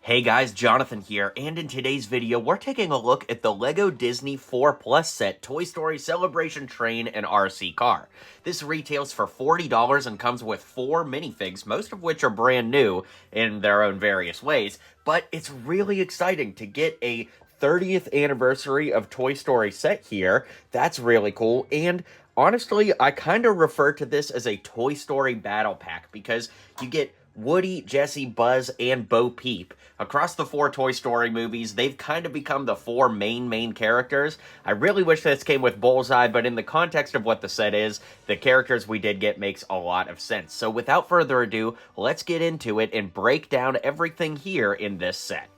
Hey guys, Jonathan here, and in today's video, we're taking a look at the LEGO Disney 4 Plus set Toy Story Celebration Train and RC Car. This retails for $40 and comes with 4 minifigs, most of which are brand new in their own various ways, but it's really exciting to get a 30th anniversary of Toy Story set here. That's really cool, and honestly, I kind of refer to this as a Toy Story battle pack because you get Woody, Jessie, Buzz, and Bo Peep. Across the 4 Toy Story movies, they've kind of become the 4 main characters. I really wish this came with Bullseye, but in the context of what the set is, the characters we did get makes a lot of sense. So without further ado, let's get into it and break down everything here in this set.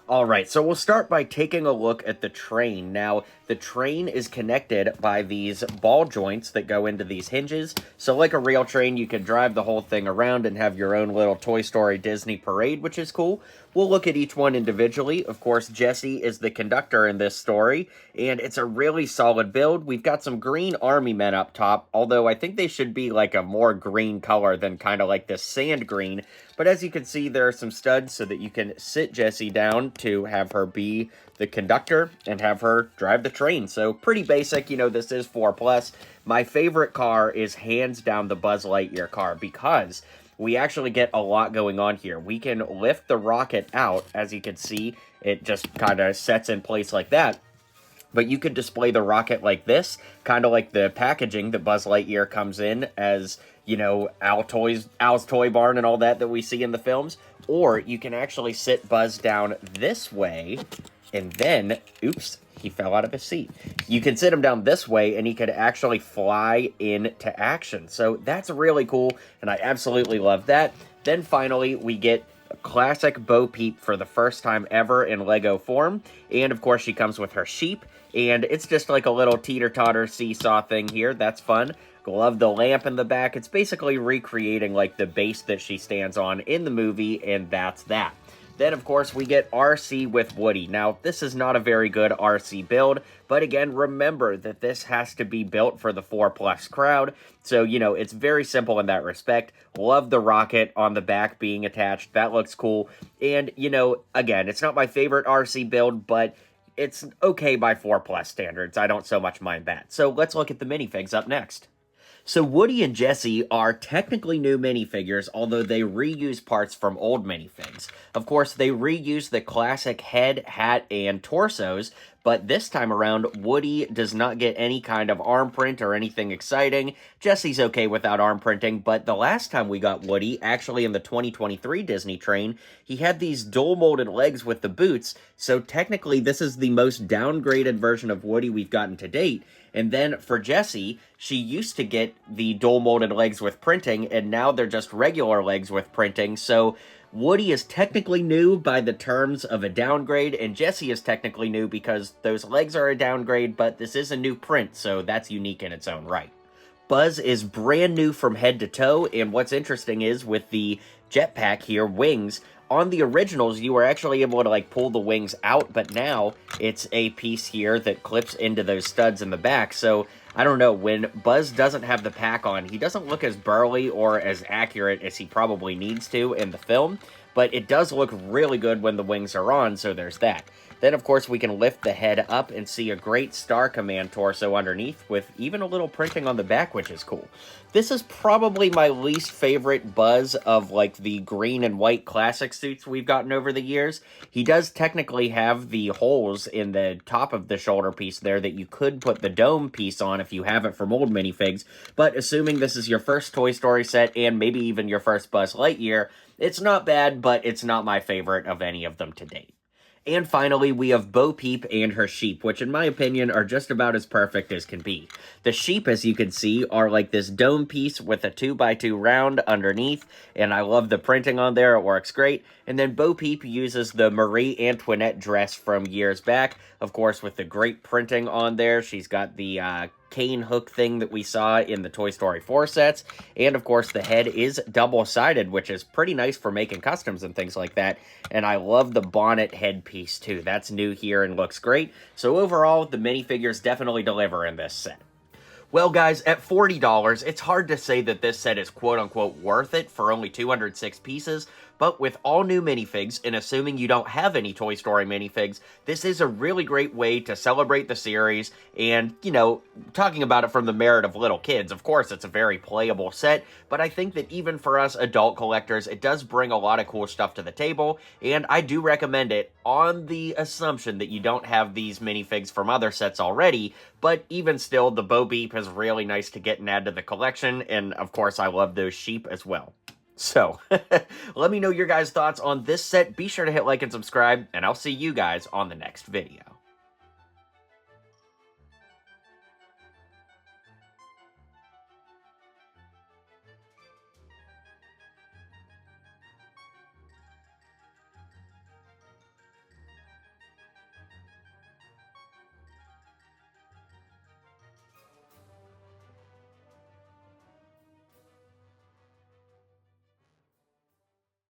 Alright, so we'll start by taking a look at the train. Now, the train is connected by these ball joints that go into these hinges. So like a real train, you can drive the whole thing around and have your own little Toy Story Disney parade, which is cool. We'll look at each one individually. Of course, Jessie is the conductor in this story, and it's a really solid build. We've got some green army men up top, although I think they should be like a more green color than kind of like this sand green. But as you can see, there are some studs so that you can sit Jessie down to have her be the conductor and have her drive the train. So pretty basic, you know, this is 4+. My favorite car is hands down the Buzz Lightyear car because we actually get a lot going on here. We can lift the rocket out. As you can see, it just kind of sets in place like that. But you could display the rocket like this, kind of like the packaging that Buzz Lightyear comes in as, you know, Al's Toy Barn and all that we see in the films. Or you can actually sit Buzz down this way, and then, oops, he fell out of his seat. You can sit him down this way, and he could actually fly into action. So that's really cool, and I absolutely love that. Then finally, we get classic Bo Peep for the first time ever in Lego form. And of course, she comes with her sheep, and it's just like a little teeter-totter seesaw thing here. That's fun. Love the lamp in the back. It's basically recreating like the base that she stands on in the movie, and that's that. Then, of course, we get RC with Woody. Now, this is not a very good RC build, but again, remember that this has to be built for the 4+ crowd, so, you know, it's very simple in that respect. Love the rocket on the back being attached. That looks cool. And, you know, again, it's not my favorite RC build, but it's okay by 4+ standards. I don't so much mind that. So, let's look at the minifigs up next. So Woody and Jessie are technically new minifigures, although they reuse parts from old minifigs. Of course, they reuse the classic head, hat, and torsos, but this time around, Woody does not get any kind of arm print or anything exciting. Jessie's okay without arm printing, but the last time we got Woody, actually in the 2023 Disney train, he had these dual-molded legs with the boots, so technically this is the most downgraded version of Woody we've gotten to date. And then for Jessie, she used to get the dual-molded legs with printing, and now they're just regular legs with printing, so Woody is technically new by the terms of a downgrade, and Jessie is technically new because those legs are a downgrade, but this is a new print, so that's unique in its own right. Buzz is brand new from head to toe, and what's interesting is with the jetpack here, wings, on the originals, you were actually able to, like, pull the wings out, but now it's a piece here that clips into those studs in the back, so I don't know, when Buzz doesn't have the pack on, he doesn't look as burly or as accurate as he probably needs to in the film, but it does look really good when the wings are on, so there's that. Then, of course, we can lift the head up and see a great Star Command torso underneath with even a little printing on the back, which is cool. This is probably my least favorite Buzz of, like, the green and white classic suits we've gotten over the years. He does technically have the holes in the top of the shoulder piece there that you could put the dome piece on if you have it from old minifigs, but assuming this is your first Toy Story set and maybe even your first Buzz Lightyear, it's not bad, but it's not my favorite of any of them to date. And finally, we have Bo Peep and her sheep, which in my opinion are just about as perfect as can be. The sheep, as you can see, are like this dome piece with a 2x2 round underneath, and I love the printing on there, it works great. And then Bo Peep uses the Marie Antoinette dress from years back, of course with the great printing on there. She's got the cane hook thing that we saw in the Toy Story 4 sets, and of course the head is double-sided, which is pretty nice for making customs and things like that, and I love the bonnet headpiece too. That's new here and looks great, so overall the minifigures definitely deliver in this set. Well, guys, at $40, it's hard to say that this set is quote-unquote worth it for only 206 pieces, But with all new minifigs, and assuming you don't have any Toy Story minifigs, this is a really great way to celebrate the series. And, you know, talking about it from the merit of little kids, of course, it's a very playable set, but I think that even for us adult collectors, it does bring a lot of cool stuff to the table, and I do recommend it on the assumption that you don't have these minifigs from other sets already. But even still, the Bo Peep is really nice to get and add to the collection, and of course I love those sheep as well. So, let me know your guys' thoughts on this set. Be sure to hit like and subscribe, and I'll see you guys on the next video.